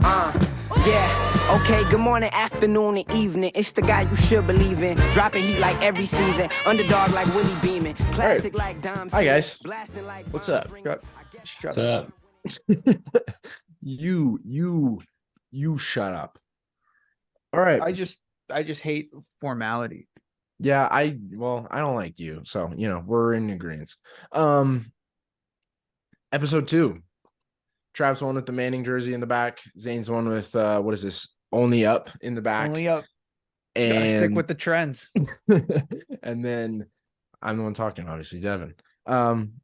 Yeah, okay, good morning, afternoon, and evening. It's the guy you should believe in. Dropping heat like every season. Underdog like Willie Beeman. Classic like Dom. Hi, guys. Like what's up? Shut up. You shut up. All right. I just hate formality. Yeah, I don't like you. So, we're in agreement. Episode 2. Trav's one with the Manning jersey in the back. Zane's one with what is this? Only Up in the back. Only Up. And gotta stick with the trends. And then I'm the one talking, obviously, Devin.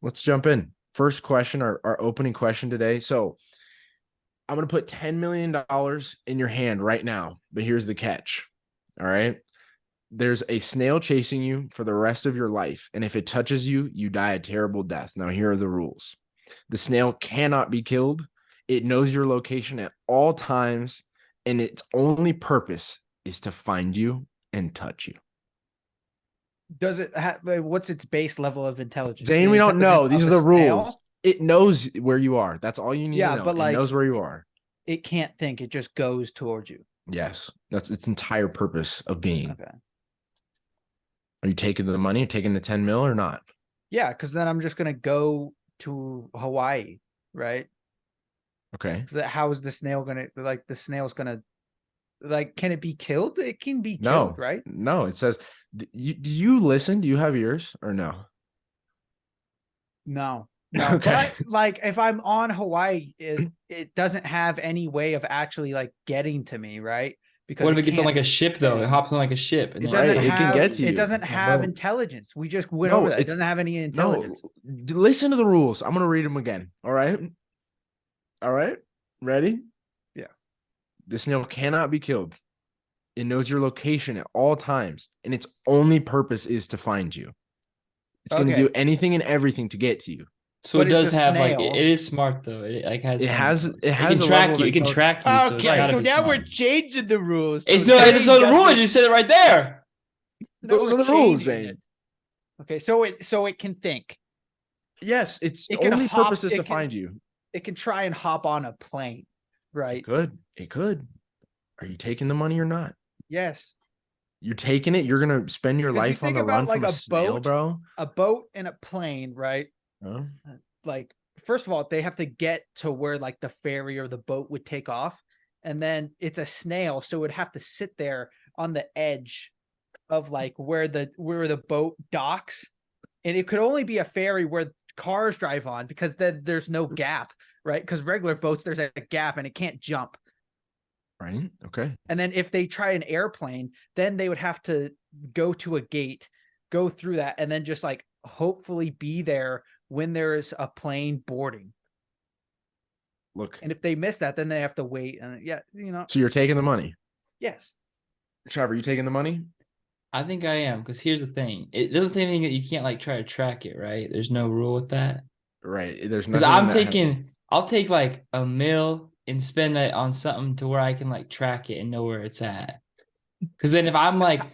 Let's jump in. First question, our opening question today. So I'm gonna put $10 million in your hand right now, but here's the catch. All right. There's a snail chasing you for the rest of your life, and if it touches you, you die a terrible death. Now, here are the rules. The snail cannot be killed. It knows your location at all times, and its only purpose is to find you and touch you. Does it have, what's its base level of intelligence? Zane, we don't know. These are the rules. It knows where you are. That's all you need to know. But it knows where you are. It can't think. It just goes towards you. Yes. That's its entire purpose of being. Okay. Are you taking the money, taking the 10 mil or not? Yeah, because then I'm just going to go to Hawaii, right? Okay. So how is the snail going to, the snail's going to, can it be killed? It can be killed, right? No, it says, did you listen? Do you have ears or no? No. Okay. But if I'm on Hawaii, it doesn't have any way of actually getting to me, right? Because what if it gets on a ship though? It hops on a ship. And it doesn't it can get to you. It doesn't have intelligence. We just went over that. It doesn't have any intelligence. No, listen to the rules. I'm going to read them again. All right. Ready? Yeah. The snail cannot be killed. It knows your location at all times, and its only purpose is to find you. It's going to do anything and everything to get to you. So it does have it is smart though. It has it can track you. It can track you. Okay, so now we're changing the rules. It's the rules. You said it right there. Those are the rules, Zane. Okay, so it can think. Yes, its only purpose is to find you. It can try and hop on a plane, right? It could. Are you taking the money or not? Yes. You're taking it. You're gonna spend your life on the run from a snail, bro. A boat and a plane, right? Huh? First of all, they have to get to where the ferry or the boat would take off, and then it's a snail, so it would have to sit there on the edge of where the boat docks, and it could only be a ferry where cars drive on because then there's no gap, right? Because regular boats there's a gap and it can't jump. Right. Okay. And then if they try an airplane, then they would have to go to a gate, go through that, and then just hopefully be there when there is a plane boarding. Look. And if they miss that, then they have to wait. And So you're taking the money? Yes. Trevor, you taking the money? I think I am, because here's the thing. It doesn't say anything that you can't try to track it, right? There's no rule with that. Right. There's nothing. I'll take $1 million and spend it on something to where I can track it and know where it's at. Because then if I'm how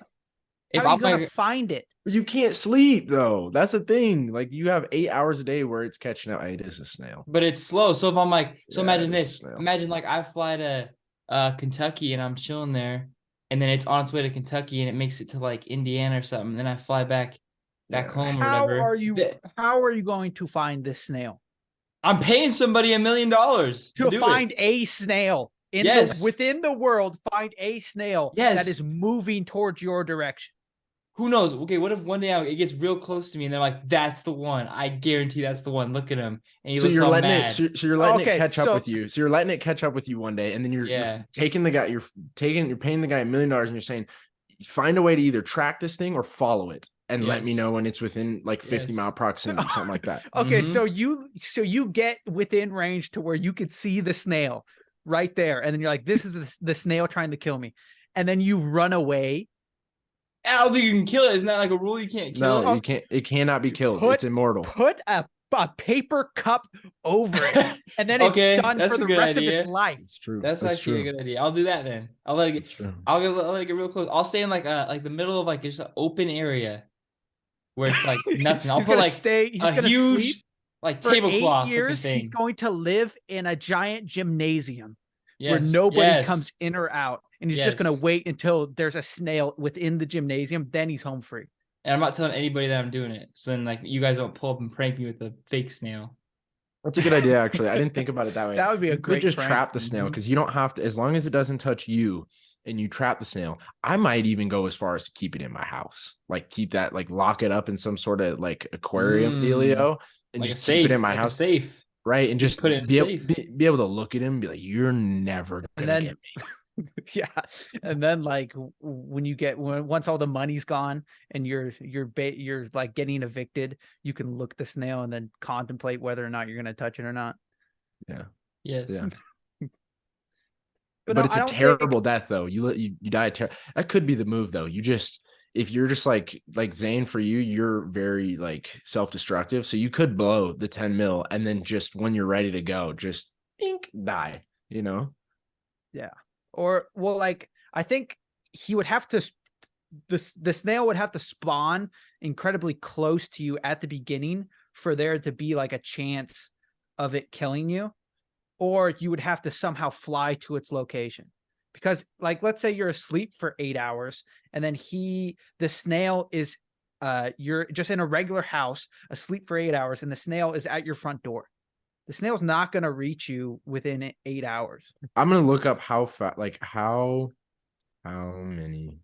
are you gonna find it? You can't sleep though. That's the thing. You have 8 hours a day where it's catching up. It is a snail, but it's slow. So if I'm imagine this. Imagine I fly to Kentucky and I'm chilling there, and then it's on its way to Kentucky and it makes it to Indiana or something. And then I fly back home or whatever. How are you going to find this snail? I'm paying somebody $1 million to find a snail within the world. Find a snail that is moving towards your direction. Who knows? Okay, what if one day it gets real close to me and they're like, "That's the one. I guarantee that's the one. Look at him." And he looks all mad. So you're letting it catch up with you. So you're letting it catch up with you one day, and then you're taking the guy. You're paying the guy $1 million, and you're saying, find a way to either track this thing or follow it, and let me know when it's within 50-mile proximity, something like that. Okay, so you get within range to where you could see the snail right there, and then you're like, "This is the snail trying to kill me," and then you run away. I don't think you can kill it. Isn't that a rule? You can't kill it? No, you can't. It cannot be killed. It's immortal. Put a paper cup over it, and then it's done for the rest of its life. It's true. That's actually a good idea. I'll do that then. I'll let it get. I'll let it get real close. I'll stay in the middle of just an open area where it's nothing. I'll put a huge tablecloth. For 8 years, he's going to live in a giant gymnasium where Yes. nobody Yes. comes in or out, and he's just gonna Yes. wait until there's a snail within the gymnasium, then he's home free. And I'm not telling anybody that I'm doing it. So then, like, you guys don't pull up and prank me with a fake snail. That's a good idea, actually. I didn't think about it that way. That would be a You could great just prank. trap the snail because you don't have to, as long as it doesn't touch you and you trap the snail. I might even go as far as to keep it in my house, like keep that, like lock it up in some sort of like aquarium dealio, and Like a just keep it in safe, my like a house. safe. Right. And Just just put it in be, safe. be able to look at him and be like, you're never And gonna then get me. yeah, and then like once all the money's gone and you're like getting evicted, you can look at the snail and then contemplate whether or not you're gonna touch it or not. Yeah. Yes. Yeah. But But no, it's I a don't terrible death though. You die that could be the move though. If you're just like Zane, for you, you're very like self-destructive. So you could blow the 10 mil and then just when you're ready to go, just die, you know? Yeah. Or well, like I think he would have to the snail would have to spawn incredibly close to you at the beginning for there to be like a chance of it killing you, or you would have to somehow fly to its location. Because like let's say you're asleep for 8 hours and then the snail is you're just in a regular house asleep for 8 hours and the snail is at your front door. The snail's not going to reach you within 8 hours. I'm gonna look up how fast, like how many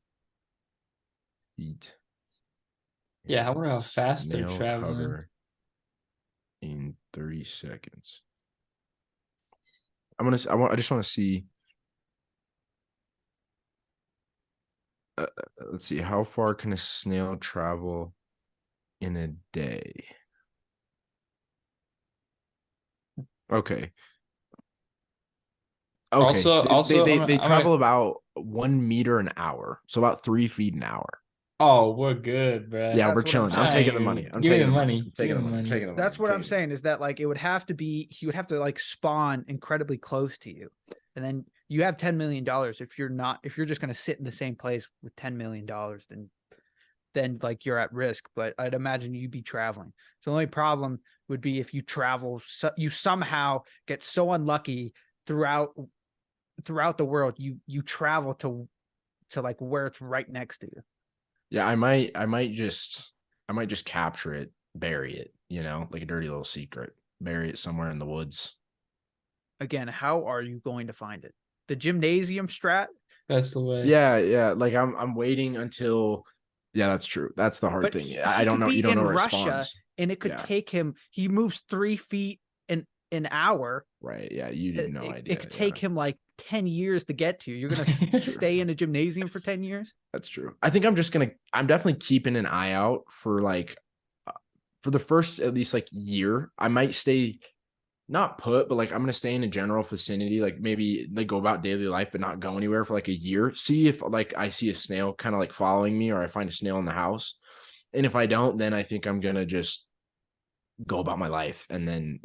feet. Yeah, I wonder how fast they're snail traveling. cover in 30 seconds. I just want to see. Let's see, how far can a snail travel in a day? Okay. Also, they travel about 1 meter an hour, so about 3 feet an hour. Oh, we're good, bro. Yeah, That's we're what I'm chilling. I'm saying. taking the money. I'm Give me taking the the money. money. I'm taking the Give me the money. I'm money. taking the money. That's what I'm taking saying is that like it would have to be he would have to like spawn incredibly close to you. And then you have $10 million. If you're just gonna sit in the same place with $10 million, then like you're at risk. But I'd imagine you'd be traveling. So the only problem would be if you travel, you somehow get so unlucky throughout the world, you travel to like where it's right next to you. Yeah, I might just capture it, bury it, like a dirty little secret. Bury it somewhere in the woods. Again, how are you going to find it? The gymnasium strat? That's the way. Yeah. Like I'm waiting until. Yeah, that's true. That's the hard thing. I don't know. You don't know where Russia, it spawns. And it could take him. He moves 3 feet an hour. Right. Yeah. You have no idea. It could take him like 10 years to get to you. You're gonna stay in a gymnasium for 10 years. That's true. I think I'm definitely keeping an eye out for like for the first at least like year. I might stay not put, but like I'm gonna stay in a general vicinity, like maybe like go about daily life, but not go anywhere for like a year. See if like I see a snail kind of like following me, or I find a snail in the house. And if I don't, then I think I'm gonna just go about my life. And then,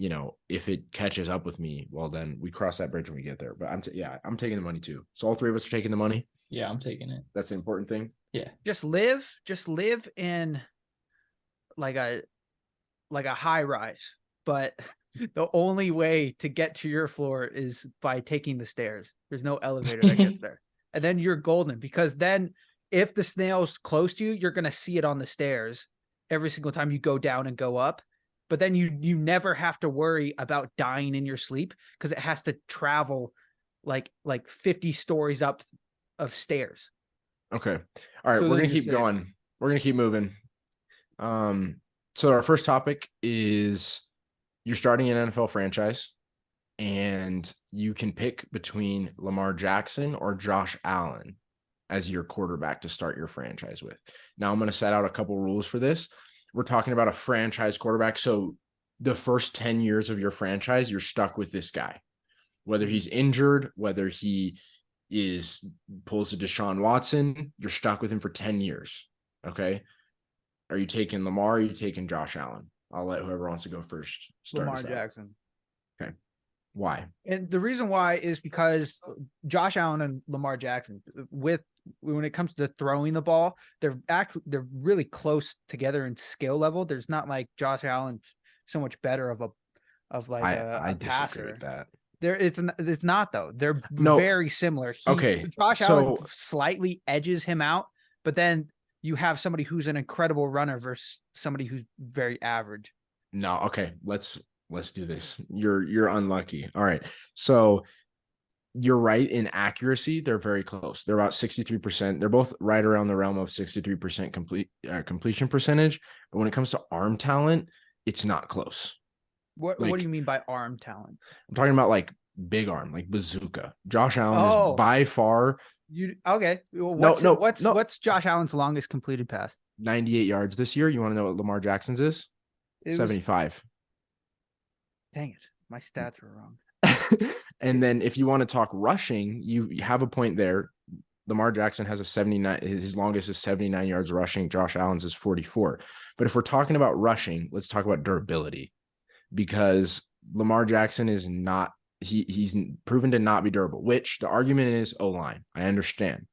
if it catches up with me, well, then we cross that bridge when we get there. But I'm taking the money too. So all three of us are taking the money. Yeah, I'm taking it. That's the important thing. Yeah. Just live in like a high rise, but the only way to get to your floor is by taking the stairs. There's no elevator that gets there. And then you're golden, because then if the snail's close to you, you're going to see it on the stairs every single time you go down and go up. But then you never have to worry about dying in your sleep, because it has to travel like 50 stories up of stairs. Okay. All right. So we're going then to you're keep safe. going. We're going to keep moving. So our first topic is you're starting an NFL franchise and you can pick between Lamar Jackson or Josh Allen as your quarterback to start your franchise with. Now I'm going to set out a couple rules for this. We're talking about a franchise quarterback. So the first 10 years of your franchise, you're stuck with this guy, whether he's injured, whether he pulls a Deshaun Watson, you're stuck with him for 10 years. Okay. Are you taking Lamar? Or are you taking Josh Allen? I'll let whoever wants to go first start. Lamar Jackson. Okay. Why? And the reason why is because Josh Allen and Lamar Jackson, when it comes to throwing the ball, they're really close together in skill level. There's not like Josh Allen so much better of a I disagree passer. with that. It's not though. They're No. very similar. Okay, Josh so- Allen slightly edges him out, but then you have somebody who's an incredible runner versus somebody who's very average. No, okay, let's do this. You're unlucky. All right. So you're right in accuracy. They're very close. They're about 63%. They're both right around the realm of 63% completion percentage. But when it comes to arm talent, it's not close. What Like- do you mean by arm talent? I'm talking about like big arm, like bazooka. Josh Allen Oh. is by far Okay. Well, No, what's Josh Allen's longest completed pass? 98 yards this year. You want to know what Lamar Jackson's is? It was- 75. Dang it. My stats were wrong. And then if you want to talk rushing, you have a point there. Lamar Jackson has a 79, his longest is 79 yards rushing. Josh Allen's is 44. But if we're talking about rushing, let's talk about durability, because Lamar Jackson is not, he's proven to not be durable, which the argument is O-line. I understand.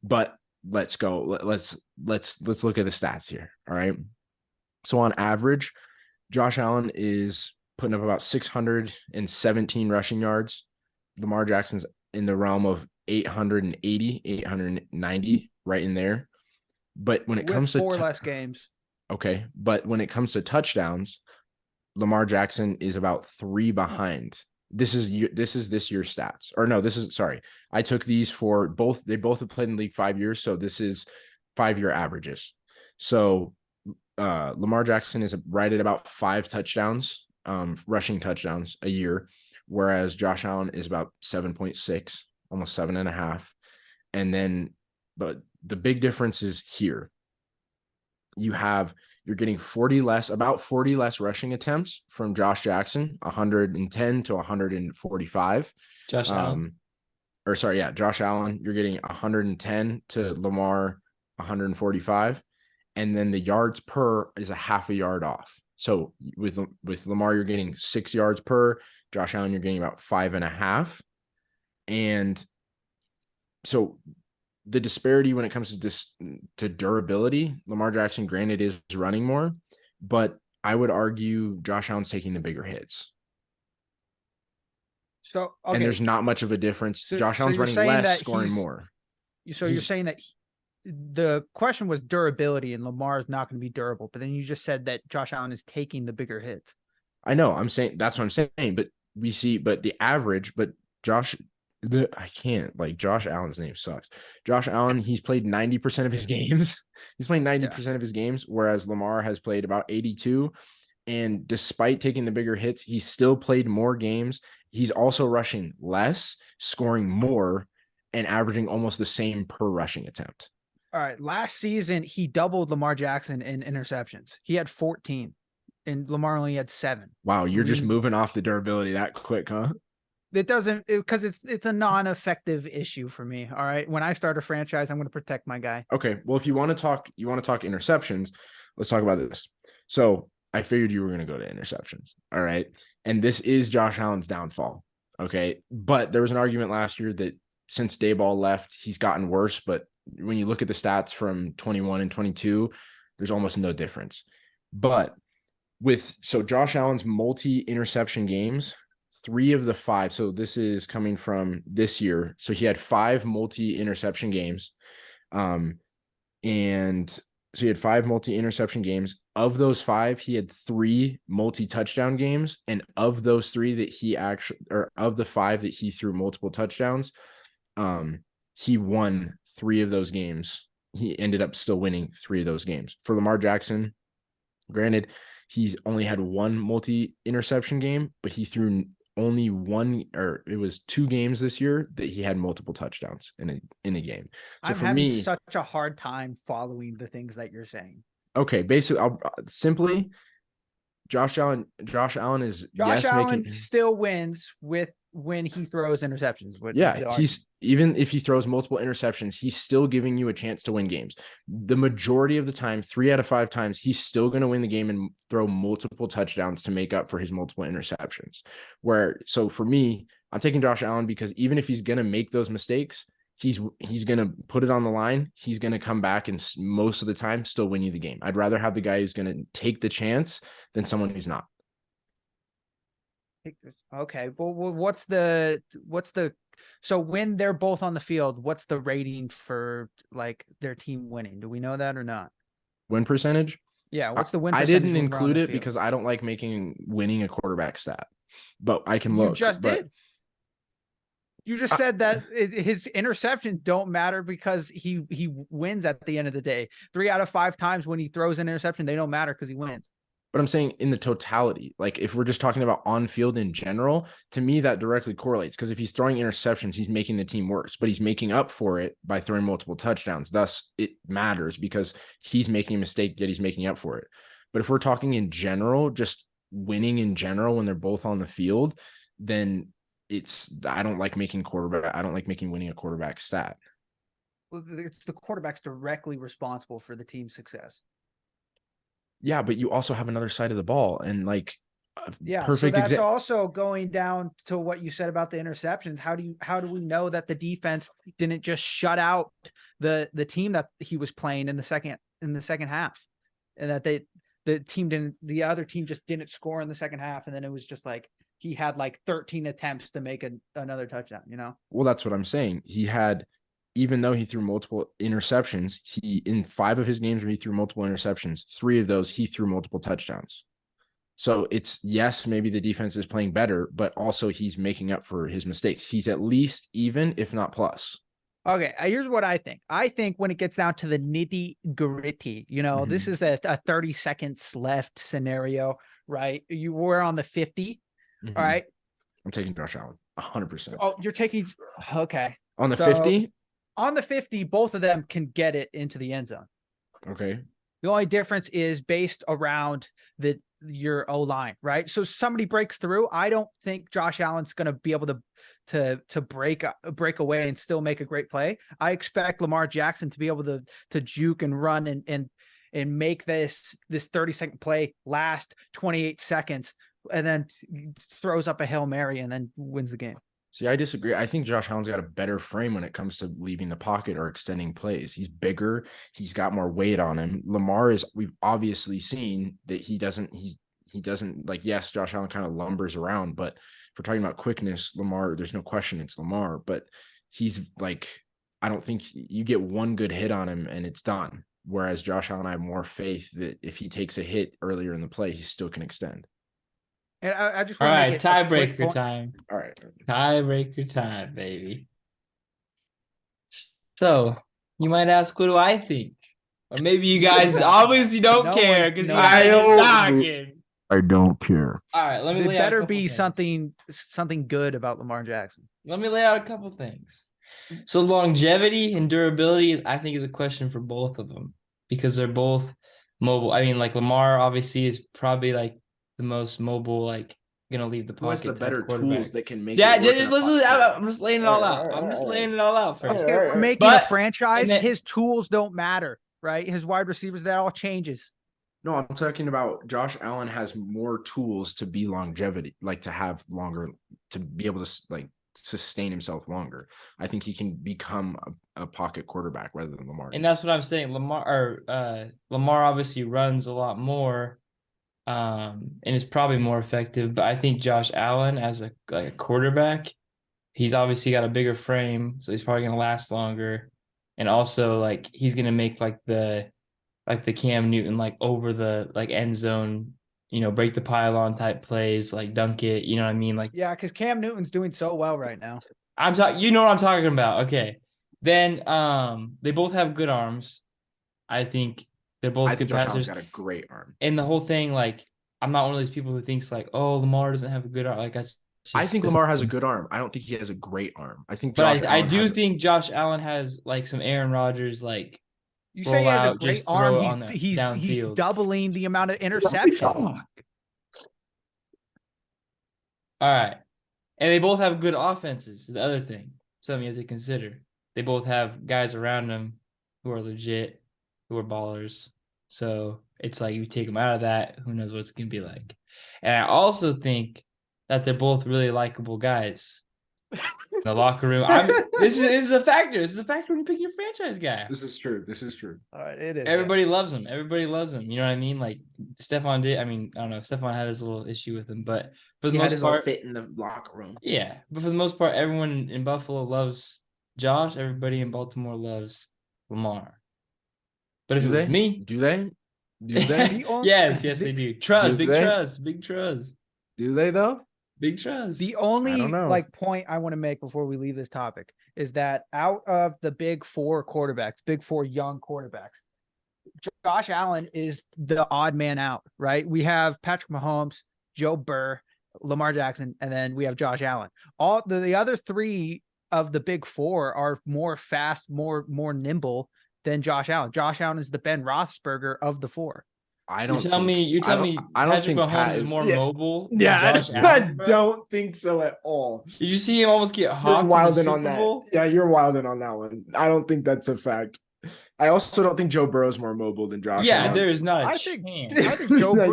But let's go. Let's look at the stats here. All right. So on average, Josh Allen is putting up about 617 rushing yards. Lamar Jackson's in the realm of 880, 890, right in there. But when it comes to four less games. Okay. But when it comes to touchdowns, Lamar Jackson is about 3 behind. This is this year's stats. Or no, sorry. I took these for both. They both have played in the league 5 years. So this is 5-year averages. So Lamar Jackson is right at about 5 touchdowns, rushing touchdowns a year, whereas Josh Allen is about 7.6, almost 7.5. And then, but the big difference is here. You're getting about 40 less rushing attempts from Josh Jackson, 110 to 145. Josh Allen. Josh Allen, you're getting 110 to Lamar, 145. And then the yards per is a half a yard off. So with Lamar, you're getting 6 yards per. Josh Allen, you're getting about 5.5. And so the disparity when it comes to durability, Lamar Jackson, granted, is running more, but I would argue Josh Allen's taking the bigger hits. So, okay. And there's not much of a difference. So- Josh so Allen's you're running saying less, that scoring he's- more. So you're saying that the question was durability and Lamar is not going to be durable, but then you just said that Josh Allen is taking the bigger hits. I know. I'm saying that's what I'm saying. But the average, but Josh Allen's name sucks. Josh Allen, he's played 90% of his games. He's playing 90% of his games, whereas Lamar has played about 82. And despite taking the bigger hits, he's still played more games. He's also rushing less, scoring more, and averaging almost the same per rushing attempt. All right. Last season, he doubled Lamar Jackson in interceptions. He had 14 and Lamar only had 7. Wow. You're just moving off the durability that quick, huh? It doesn't, because it's a non-effective issue for me. All right. When I start a franchise, I'm going to protect my guy. Okay. Well, if you want to talk interceptions, let's talk about this. So I figured you were going to go to interceptions. All right. And this is Josh Allen's downfall. Okay. But there was an argument last year that since Dayball left, he's gotten worse. But when you look at the stats from 21 and 22, there's almost no difference. But Josh Allen's multi-interception games, 3 of the 5. So this is coming from this year. So he had 5 multi-interception games. And so he had 5 multi-interception games. Of those 5, he had 3 multi-touchdown games. And of those 3 of the 5 that he threw multiple touchdowns, he won 3 of those games. He ended up still winning 3 of those games. For Lamar Jackson, granted, he's only had 1 multi-interception game, but he threw only 1, or it was 2 games this year that he had multiple touchdowns in a game. So I'm for having me, such a hard time following the things that you're saying. okay, basically, I'll simply Josh Allen is Josh Allen making still wins when he throws interceptions. He's even if he throws multiple interceptions, he's still giving you a chance to win games. The majority of the time, 3 out of 5 times, he's still going to win the game and throw multiple touchdowns to make up for his multiple interceptions. So for me, I'm taking Josh Allen because even if he's going to make those mistakes, he's going to put it on the line. He's going to come back and most of the time still win you the game. I'd rather have the guy who's going to take the chance than someone who's not. Okay. Well, what's the so when they're both on the field, what's the rating for like their team winning? Do we know that or not? Win percentage? Yeah. What's the win I percentage? didn't when we're on include the it field? because I don't like making winning a quarterback stat, but I can You look. just but did. You just said that his interceptions don't matter because he wins at the end of the day. 3 out of 5 times when he throws an interception, they don't matter because he wins. But I'm saying in the totality, like if we're just talking about on field in general, to me that directly correlates because if he's throwing interceptions, he's making the team worse, but he's making up for it by throwing multiple touchdowns. Thus, it matters because he's making a mistake, yet he's making up for it. But if we're talking in general, just winning in general when they're both on the field, then I don't like making winning a quarterback stat. Well, it's the quarterback's directly responsible for the team's success. Yeah, but you also have another side of the ball, and like so that's also going down to what you said about the interceptions. How do we know that the defense didn't just shut out the team that he was playing in the second half, and that the other team just didn't score in the second half, and then it was just like he had like 13 attempts to make another touchdown. Well, that's what I'm saying. He had. Even though he threw multiple interceptions, in 5 of his games where he threw multiple interceptions, 3 of those he threw multiple touchdowns. So it's yes, maybe the defense is playing better, but also he's making up for his mistakes. He's at least even, if not plus. Okay, here's what I think. I think when it gets down to the nitty gritty, this is a 30 seconds left scenario, right? You were on the 50. All right. I'm taking Josh Allen 100%. Oh, you're taking, okay. On the 50? On the 50, both of them can get it into the end zone. Okay. The only difference is based around your O-line, right? So somebody breaks through. I don't think Josh Allen's going to be able to break away and still make a great play. I expect Lamar Jackson to be able to juke and run and make this 30-second play last 28 seconds and then throws up a Hail Mary and then wins the game. See, I disagree. I think Josh Allen's got a better frame when it comes to leaving the pocket or extending plays. He's bigger. He's got more weight on him. We've obviously seen that he doesn't like, yes, Josh Allen kind of lumbers around, but if we're talking about quickness, Lamar, there's no question it's Lamar, but he's like, I don't think you get one good hit on him and it's done. Whereas Josh Allen, I have more faith that if he takes a hit earlier in the play, he still can extend. And I just want to make it tiebreaker time. All right, tiebreaker time, baby. So you might ask, what do I think? Or maybe you guys obviously don't care because I don't care. All right, let me. It better be something good about Lamar Jackson. Let me lay out a couple things. So longevity and durability, I think, is a question for both of them because they're both mobile. I mean, like Lamar obviously is probably like the most mobile, like gonna leave the pocket. What's the better tools that can make? Yeah, just listen. I'm just laying it all out. I'm just laying it all out first. We're making a franchise. His tools don't matter, right? His wide receivers, that all changes. No, I'm talking about Josh Allen has more tools to be longevity, like to have longer, to be able to like sustain himself longer. I think he can become a pocket quarterback rather than Lamar. And that's what I'm saying. Lamar obviously runs a lot more. And is probably more effective, but I think Josh Allen as a quarterback, he's obviously got a bigger frame, so he's probably gonna last longer, and also like he's gonna make like the Cam Newton like over the like end zone, break the pylon type plays, like dunk it, you know what I mean? Like because Cam Newton's doing so well right now. I'm talking, you know what I'm talking about. Okay, then they both have good arms. I think they're both good passers. Josh Allen's got a great arm. And the whole thing, like, I'm not one of those people who thinks like, oh, Lamar doesn't have a good arm. Like, I think Lamar has a good arm. I don't think he has a great arm. I think, I do think Josh Allen has like some Aaron Rodgers like. You say he has a great arm. He's doubling the amount of interceptions. All right, and they both have good offenses. Is the other thing, something you have to consider. They both have guys around them who are legit, who are ballers. So it's like you take them out of that, who knows what it's going to be like. And I also think that they're both really likable guys. The locker room. This is a factor. This is a factor when you pick your franchise guy. This is true. All right, it is. Everybody loves him. Everybody loves him. You know what I mean? Like Stephon did. I mean, I don't know. Stephon had his little issue with him, but for the most part, fit in the locker room. yeah. But for the most part, everyone in Buffalo loves Josh. Everybody in Baltimore loves Lamar. But if it was me, do they? yes, they do. Big trust. Do they though? Big trust. The only I don't know. like point I want to make before we leave this topic is that out of the big four young quarterbacks, Josh Allen is the odd man out, right? We have Patrick Mahomes, Joe Burrow, Lamar Jackson, and then we have Josh Allen. All the other three of the big four are more fast, more nimble than Josh Allen. Josh Allen is the Ben Roethlisberger of the four. You're telling me Patrick Mahomes is more mobile? Yeah, I don't think so at all. Did you see him almost get hawked? You're wilding on that. Yeah, you're wilding on that one. I don't think that's a fact. I also don't think Joe Burrow's more mobile than Josh Allen. There is not I think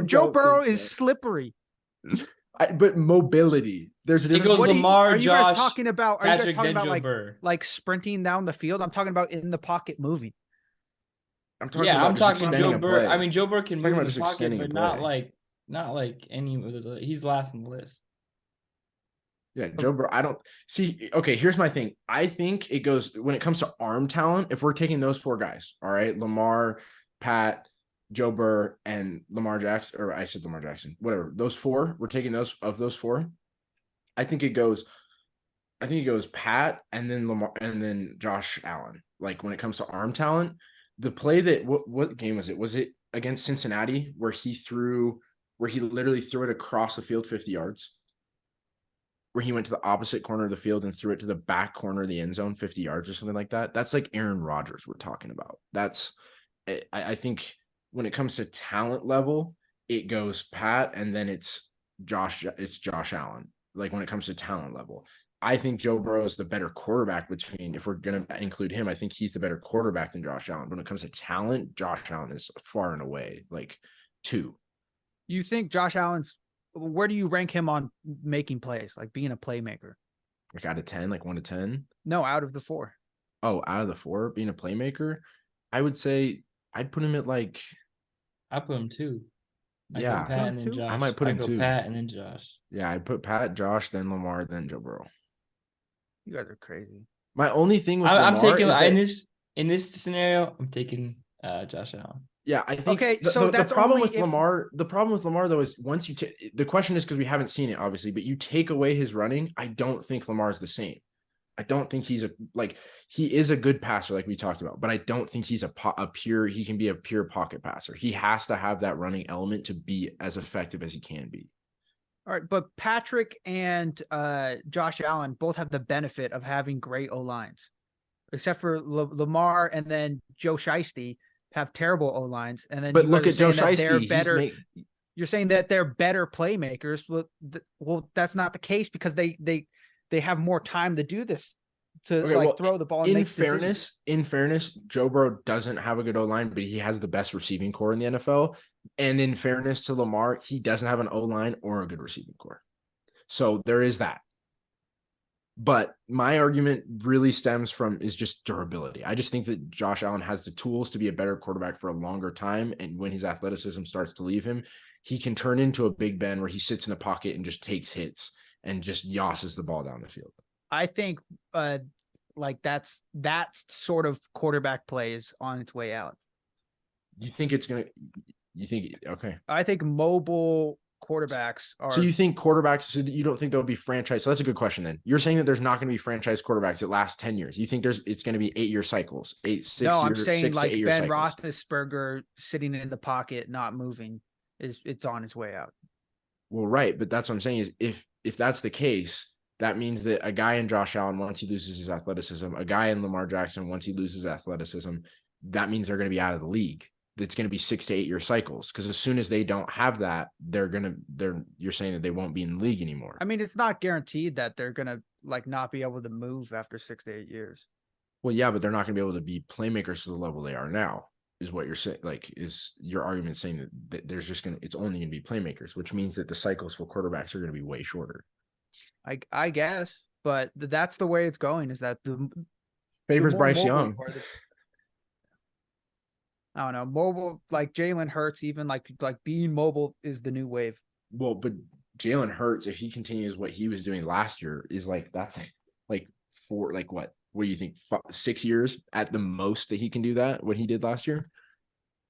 Joe Burrow is slippery. But mobility. There's a difference. It goes Lamar, are you Josh, guys talking about? Are Patrick, you guys talking about Joe Burrow. like sprinting down the field? I'm talking about in the pocket moving. I'm talking Joe Burrow. I mean, Joe Burrow can move in the just pocket, extending but not like any of those. He's last on the list. Yeah, Joe Burrow. I don't see. Okay, here's my thing. I think it goes when it comes to arm talent. If we're taking those four guys, all right, Lamar, Pat, Joe Burrow, and Lamar Jackson, or I said Lamar Jackson, whatever. Those four, we're taking those four. I think it goes Pat and then Lamar and then Josh Allen. Like when it comes to arm talent, the play that what game was it? Was it against Cincinnati where he literally threw it across the field 50 yards? Where he went to the opposite corner of the field and threw it to the back corner of the end zone 50 yards or something like that. That's like Aaron Rodgers we're talking about. I think when it comes to talent level, it goes Pat and then it's Josh Allen. Like when it comes to talent level, I think Joe Burrow is the better quarterback if we're going to include him, I think he's the better quarterback than Josh Allen. When it comes to talent, Josh Allen is far and away like 2. You think Josh Allen's, where do you rank him on making plays, like being a playmaker? Like out of 10, like 1 to 10? No, out of the 4. Oh, out of the 4, being a playmaker, I would say I'd put him at like. I put him 2. Yeah, Pat and then Josh. I might put him 2. Pat and then Josh. Yeah, I put Pat, Josh, then Lamar, then Joe Burrow. You guys are crazy. My only thing with I'm Lamar taking is in this scenario, I'm taking Josh Allen. Yeah, I think. Okay, so that's the problem with Lamar. The problem with Lamar though is once you the question is because we haven't seen it obviously, but you take away his running, I don't think Lamar's the same. I don't think he is a good passer like we talked about, but I don't think he's he can be a pure pocket passer. He has to have that running element to be as effective as he can be. All right, but Patrick and Josh Allen both have the benefit of having great O-lines, except for Lamar and then Joe Shiesty have terrible O-lines. And then, but look at Joe Shiesty. Better. You're saying that they're better playmakers. Well, that's not the case because they have more time to do this, to throw the ball. And in fairness, Joe Burrow doesn't have a good O-line, but he has the best receiving core in the NFL. And in fairness to Lamar, he doesn't have an O-line or a good receiving core. So there is that. But my argument really stems from is just durability. I just think that Josh Allen has the tools to be a better quarterback for a longer time. And when his athleticism starts to leave him, he can turn into a Big Ben where he sits in the pocket and just takes hits and just yosses the ball down the field. I think that's sort of quarterback play is on its way out. Okay. I think mobile quarterbacks are. So you think quarterbacks, so you don't think there'll be franchise. So that's a good question then. You're saying that there's not going to be franchise quarterbacks that last 10 years. You think it's going to be 8-year cycles, 6 years. I'm saying like Ben cycles. Roethlisberger sitting in the pocket, not moving it's on his way out. Well, right. But that's what I'm saying is if that's the case, that means that a guy in Josh Allen, once he loses his athleticism, a guy in Lamar Jackson, once he loses athleticism, that means they're going to be out of the league. It's going to be 6 to 8 year cycles. Because as soon as they don't have that, you're saying that they won't be in the league anymore. I mean, it's not guaranteed that they're going to not be able to move after 6 to 8 years. Well, yeah, but they're not going to be able to be playmakers to the level they are now, is what you're saying. Is your argument saying that there's it's only going to be playmakers, which means that the cycles for quarterbacks are going to be way shorter. I guess. but that's the way it's going. Is that the Favors more Bryce mobile Young. you are, I don't know, mobile, like Jalen Hurts, even like being mobile is the new wave. Well, but Jalen Hurts, if he continues what he was doing last year, is like that's like what do you think? 6 years at the most that he can do that? What he did last year,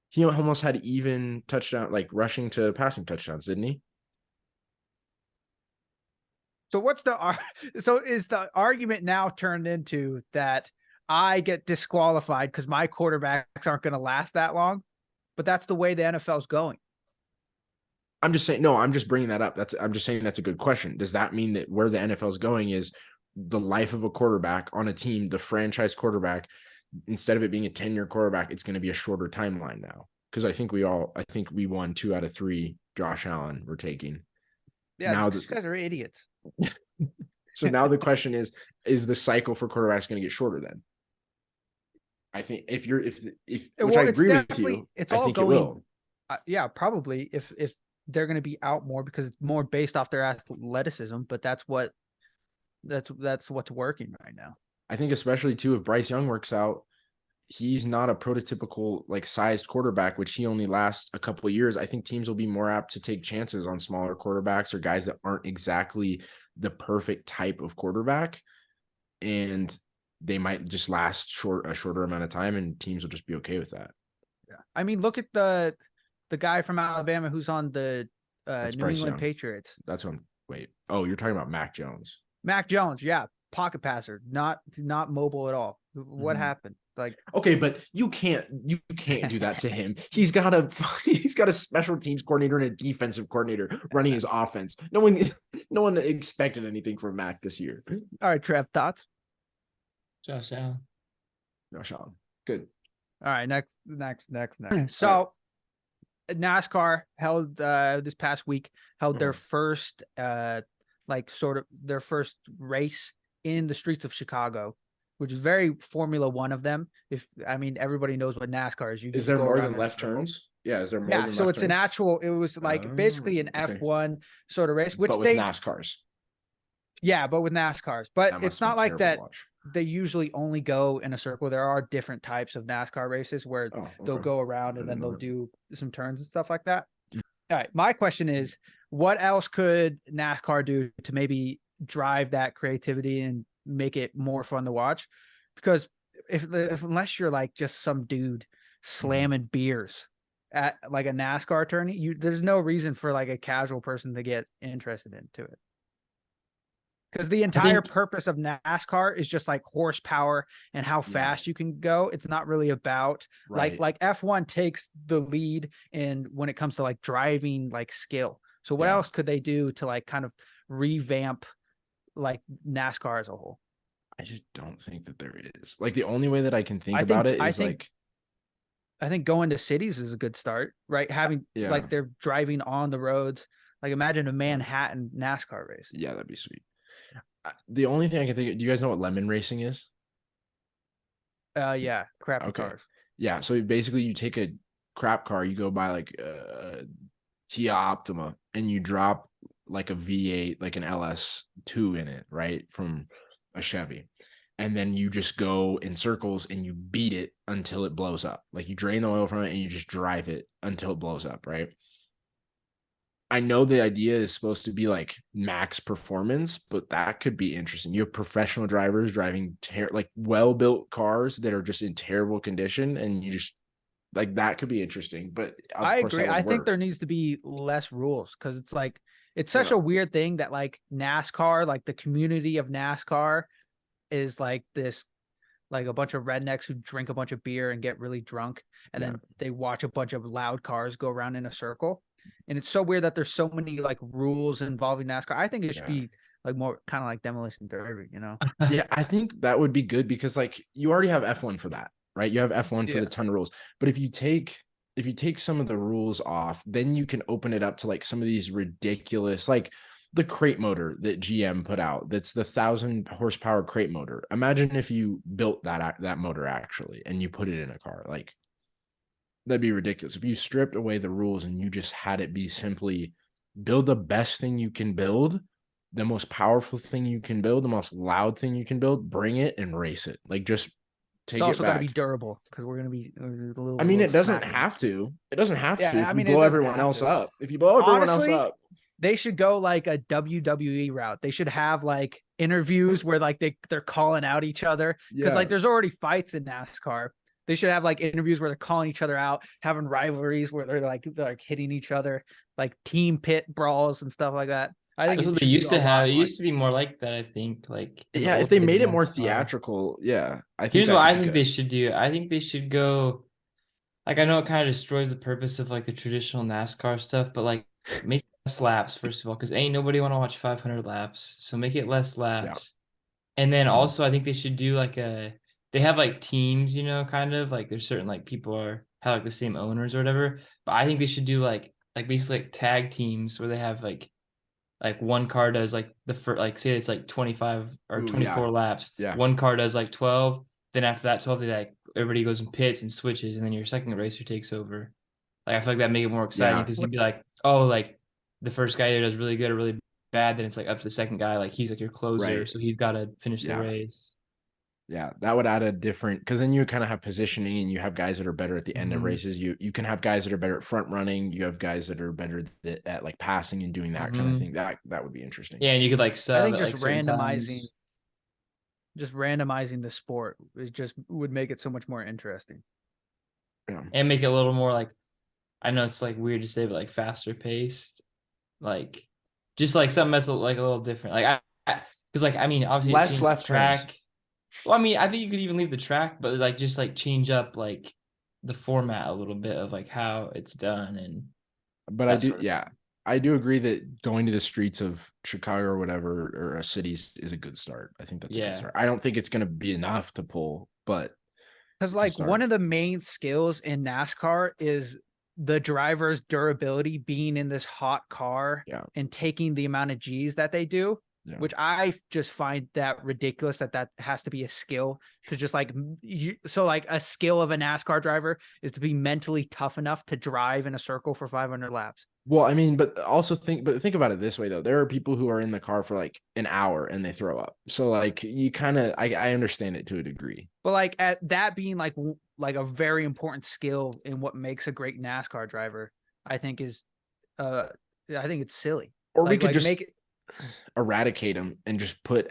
he almost had even touchdown, like rushing to passing touchdowns, didn't he? So is the argument now turned into that I get disqualified because my quarterbacks aren't going to last that long? But that's the way the NFL's going. I'm just saying, no, I'm just bringing that up. I'm just saying that's a good question. Does that mean that where the NFL is going is the life of a quarterback on a team, the franchise quarterback, instead of it being a 10-year quarterback, it's going to be a shorter timeline now? Because I think we won 2 out of 3. Josh Allen we're taking. Yeah, now these guys are idiots. So now the question is the cycle for quarterbacks going to get shorter then? I think if which I agree with you, it's I all think going, it will. Yeah, probably if they're going to be out more because it's more based off their athleticism, but that's what's working right now. I think especially too, if Bryce Young works out, he's not a prototypical like sized quarterback, which he only lasts a couple of years. I think teams will be more apt to take chances on smaller quarterbacks or guys that aren't exactly the perfect type of quarterback. And they might just last a shorter amount of time, and teams will just be okay with that. Yeah. I mean, look at the guy from Alabama who's on the New England Patriots. That's one. Wait. Oh, you're talking about Mac Jones. Mac Jones, yeah. Pocket passer, not mobile at all. What happened? Like, okay, but you can't do that to him. He's got a special teams coordinator and a defensive coordinator running his offense. No one expected anything from Mac this year. All right, Trev, thoughts? Josh Allen. Good. All right, next. So NASCAR held this past week their first their first race in the streets of Chicago, which is very Formula One of them. Everybody knows what NASCAR is. Is there more than left turns? Yeah, is there more than left turns? So it's an actual, it was like basically an F1 sort of race, which but with NASCARs. Yeah, but with NASCARs. But it's not like that they usually only go in a circle. There are different types of NASCAR races where they'll go around and then they'll do some turns and stuff like that. All right. My question is, what else could NASCAR do to maybe drive that creativity and make it more fun to watch? Because unless you're like just some dude slamming beers at like a NASCAR tourney, there's no reason for like a casual person to get interested into it. Because the entire purpose of NASCAR is just like horsepower and how fast you can go. It's not really about like F1 takes the lead in when it comes to like driving like skill. So what else could they do to like kind of revamp like NASCAR as a whole? I just don't think that there is. Like the only way that I can think about it is I think going to cities is a good start, right? Having like they're driving on the roads. Like imagine a Manhattan NASCAR race. Yeah, that'd be sweet. The only thing I can think of, do you guys know what lemon racing is? Yeah, crap cars. Yeah, so basically you take a crap car, you go buy like a Kia Optima, and you drop like a V8, like an LS2 in it, right? From a Chevy. And then you just go in circles and you beat it until it blows up. Like you drain the oil from it and you just drive it until it blows up, right? I know the idea is supposed to be like max performance, but that could be interesting. You have professional drivers driving like well-built cars that are just in terrible condition, and you just like that could be interesting. But I agree. I think there needs to be less rules because it's like it's such a weird thing that like NASCAR, like the community of NASCAR is like this, like a bunch of rednecks who drink a bunch of beer and get really drunk, and then they watch a bunch of loud cars go around in a circle. And it's so weird that there's so many like rules involving NASCAR. I think it should be like more kind of like Demolition Derby, you know? Yeah, I think that would be good because like you already have F1 for that, right? You have F1 for the ton of rules. But if you take some of the rules off, then you can open it up to like some of these ridiculous, like the crate motor that GM put out. That's the 1,000 horsepower crate motor. Imagine if you built that motor actually and you put it in a car. Like that'd be ridiculous. If you stripped away the rules and you just had it be simply build the best thing you can build the most powerful thing you can build, the most loud thing you can build, bring it and race it. Like, just take It's it also got to back. be durable because we're gonna be a little. I mean, it doesn't snappy. have to. It doesn't have Yeah, to. If I we mean, it blow doesn't everyone have else to. up, if you blow everyone else Honestly, up, they should go like a WWE route. They should have like interviews where like they're calling out each other because yeah, like there's already fights in NASCAR. They should have like interviews where they're calling each other out, having rivalries where they're like hitting each other, like team pit brawls and stuff like that. I think That's it what they should be used a to have. lot It more. used to be more like that, I think, like in the yeah. If old they days of made it more NASCAR. theatrical, yeah, I think Here's that what could I be think good. they should do. I think they should go, like, I know it kind of destroys the purpose of like the traditional NASCAR stuff, but like make less laps, first of all, because ain't nobody want to watch 500 laps. So make it less Yeah. laps. And then Mhm. also I think they should do like they have like teams, kind of like there's certain like people have like the same owners or whatever. But I think they should do like basically like tag teams where they have like one car does like the first, like say it's like 25 or Ooh, 24 yeah. laps. Yeah. One car does like 12. Then after that 12, they like everybody goes in pits and switches, and then your second racer takes over. Like I feel like that make it more exciting Yeah. because you'd be like, oh, like the first guy either does really good or really bad, then it's like up to the second guy, like he's like your closer, Right. so he's got to finish the Yeah. race. Yeah, that would add a different, because then you kind of have positioning and you have guys that are better at the end of Mhm. races. You can have guys that are better at front running. You have guys that are better at like passing and doing that kind of thing. That would be interesting. Yeah, and you could like I sub think at just like certain randomizing, times. the sport is just would make it so much more interesting. Yeah. And make it a little more like, I know it's like weird to say, but like faster paced, like just like something that's like a little different. Like because like I mean obviously Less change left the track. turns. Well, I mean I think you could even leave the track, but like just like change up like the format a little bit of like how it's done and. But I do, yeah, I do agree that going to the streets of Chicago or whatever or a city is a good start. I think that's a good start. I don't think it's going to be enough to pull, but because like one of the main skills in NASCAR is the driver's durability, being in this hot car and taking the amount of G's that they do. Yeah. Which I just find that ridiculous that has to be a skill to just like so like a skill of a NASCAR driver is to be mentally tough enough to drive in a circle for 500 laps. Well, I mean, but think about it this way though. There are people who are in the car for like an hour and they throw up. So like you kind of, I understand it to a degree. But like at that being like a very important skill in what makes a great NASCAR driver, I think is, I think it's silly. Or we could just make it eradicate them and just put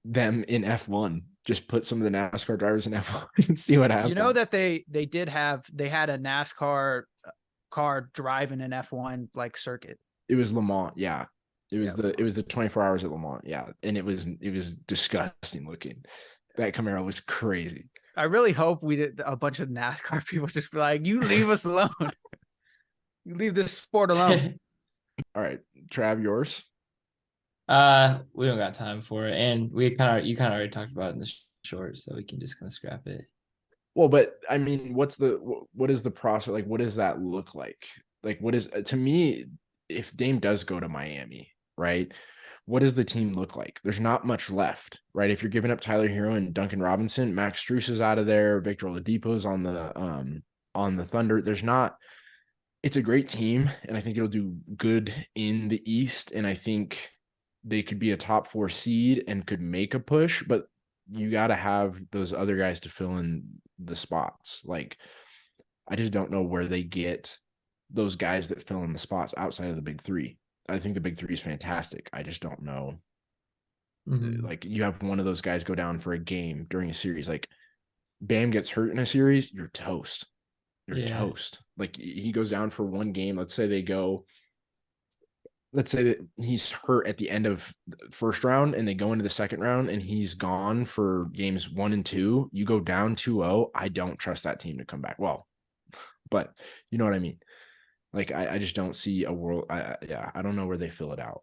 them in F1. Just put some of the NASCAR drivers in F1 and see what happens. You know that they had a NASCAR car driving an F1 like circuit. It was Le Mans, yeah. It was the 24 hours at Le Mans, yeah. And it was disgusting looking. That Camaro was crazy. I really hope we did a bunch of NASCAR people just be like, you leave us alone. You leave this sport alone. All right, Trav, yours. We don't got time for it, and you kind of already talked about it in the short, so we can just kind of scrap it. Well, but I mean, what is the process? Like, what does that look like? Like, what is, to me, if Dame does go to Miami, right? What does the team look like? There's not much left, right? If you're giving up Tyler Hero and Duncan Robinson, Max Strus is out of there, Victor Oladipo's on the Thunder. It's a great team, and I think it'll do good in the East, and I think they could be a top 4 seed and could make a push, but you got to have those other guys to fill in the spots. Like, I just don't know where they get those guys that fill in the spots outside of the big 3. I think the big 3 is fantastic. I just don't know. Mm-hmm. Like, you have one of those guys go down for a game during a series. Like, Bam gets hurt in a series, you're toast. You're toast. Like, he goes down for one game. Let's say that he's hurt at the end of the first round and they go into the second round and he's gone for games 1 and 2. You go down 2-0. I don't trust that team to come back. Well, but you know what I mean? Like, I just don't see a world. I don't know where they fill it out.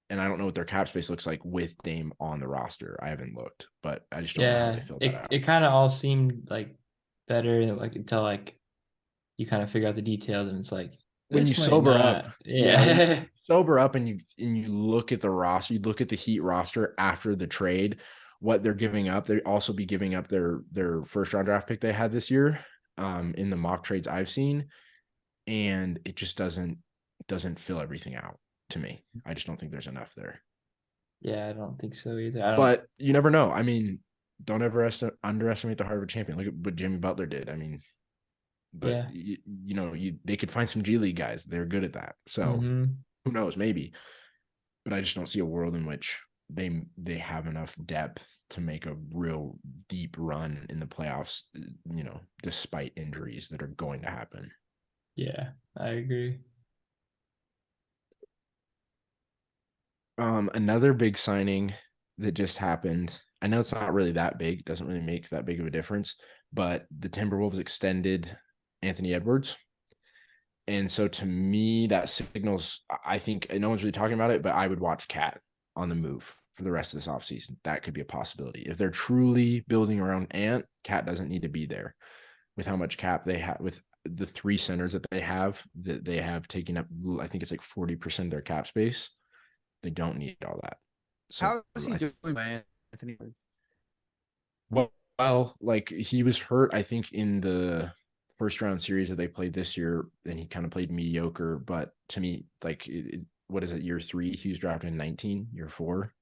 And I don't know what their cap space looks like with Dame on the roster. I haven't looked, but I just don't know how they fill that out. It kind of all seemed like better, like until like you kind of figure out the details and it's like, when you sober up, sober up and you look at the roster, you look at the Heat roster after the trade, what they're giving up. They also be giving up their first round draft pick they had this year in the mock trades I've seen, and it just doesn't fill everything out to me. I just don't think there's enough there. Yeah, I don't think so either. But you never know. I mean, don't ever underestimate the heart of a champion. Look at what Jimmy Butler did. I mean, but they could find some G League guys. They're good at that. So who knows? Maybe. But I just don't see a world in which they have enough depth to make a real deep run in the playoffs, despite injuries that are going to happen. Yeah, I agree. Another big signing that just happened. I know it's not really that big, doesn't really make that big of a difference, but the Timberwolves extended Anthony Edwards. And so to me, that signals, I think no one's really talking about it, but I would watch Cat on the move for the rest of this offseason. That could be a possibility. If they're truly building around Ant, Cat doesn't need to be there. With how much cap they have, with the 3 centers that they have taken up, I think it's like 40% of their cap space. They don't need all that. So how is he doing, Anthony? Well, like he was hurt, I think, in the first round series that they played this year, and he kind of played mediocre. But to me, like, what is it? Year 3, he was drafted in 19. Year 4.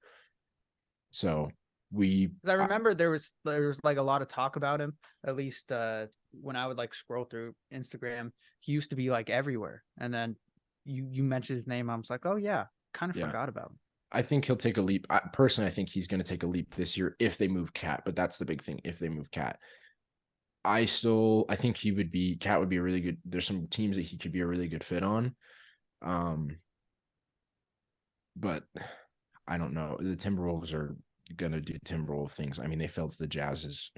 So I remember there was like a lot of talk about him. At least when I would like scroll through Instagram, he used to be like everywhere, and then you mentioned his name. I was like, oh yeah. Kind of forgot about him. I think he'll take a leap. Personally, I think he's going to take a leap this year if they move Cat, but that's the big thing. If they move Cat, I think Cat would be a really good. There's some teams that he could be a really good fit on. But I don't know. The Timberwolves are going to do Timberwolves things. I mean, they fell to the Jazz's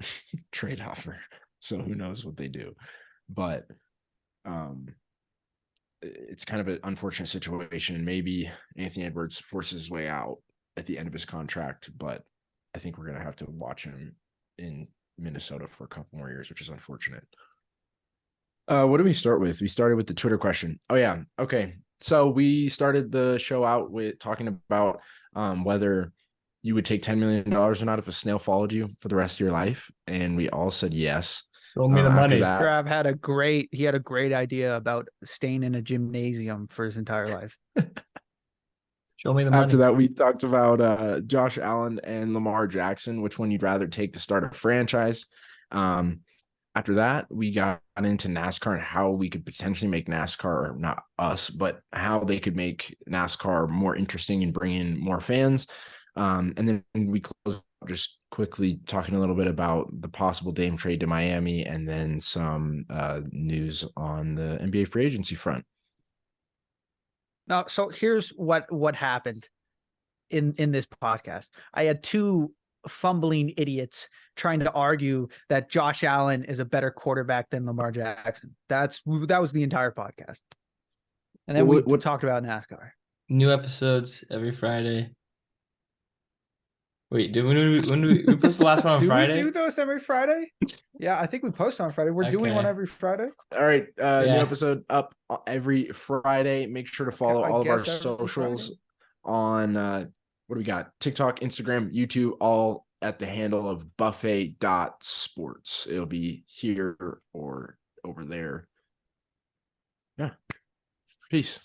trade offer, so who knows what they do. But, it's kind of an unfortunate situation. Maybe Anthony Edwards forces his way out at the end of his contract, but I think we're going to have to watch him in Minnesota for a couple more years, which is unfortunate. What do we start with? We started with the Twitter question. Oh yeah. Okay. So we started the show out with talking about whether you would take $10 million or not if a snail followed you for the rest of your life. And we all said yes. Show me the money. Trav had a great idea about staying in a gymnasium for his entire life. Show me the money. After that, we talked about Josh Allen and Lamar Jackson, which one you'd rather take to start a franchise. After that, we got into NASCAR and how we could potentially make NASCAR, or not us, but how they could make NASCAR more interesting and bring in more fans. And then we closed just quickly talking a little bit about the possible Dame trade to Miami, and then some news on the NBA free agency front. Now, so here's what happened in this podcast. I had 2 fumbling idiots trying to argue that Josh Allen is a better quarterback than Lamar Jackson. That was the entire podcast. And then we talked about NASCAR. New episodes every Friday. Wait, when do we post the last one on Friday? Do we do those every Friday? Yeah, I think we post on Friday. We're doing one every Friday. All right. New episode up every Friday. Make sure to follow all of our socials on what do we got? TikTok, Instagram, YouTube, all at the handle of buffet.sports. It'll be here or over there. Yeah. Peace.